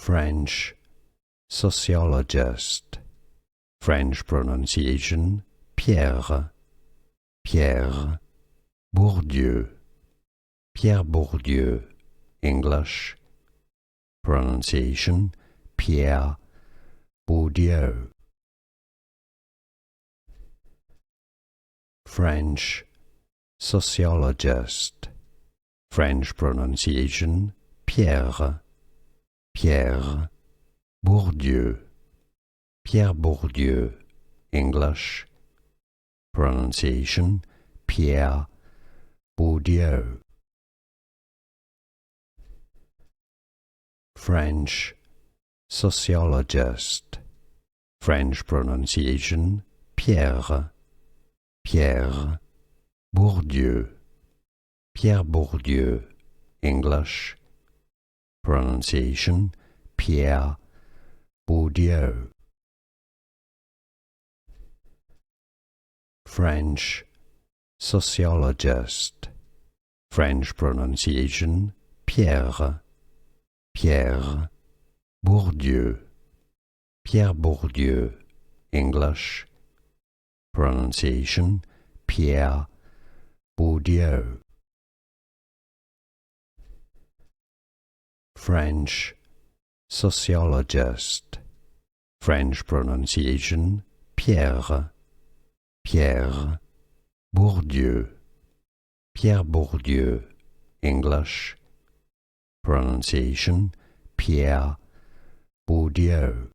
French sociologist. French pronunciation Pierre. Pierre Bourdieu. Pierre Bourdieu. English pronunciation Pierre Bourdieu. French sociologist. French pronunciation Pierre. Pierre Bourdieu. Pierre Bourdieu. English pronunciation Pierre Bourdieu. French sociologist. French pronunciation Pierre. Pierre Bourdieu. Pierre Bourdieu. English pronunciation Pierre Bourdieu. French sociologist. French pronunciation Pierre. Pierre Bourdieu. Pierre Bourdieu. English pronunciation Pierre Bourdieu. French sociologist. French pronunciation Pierre. Pierre Bourdieu. Pierre Bourdieu. English pronunciation Pierre Bourdieu.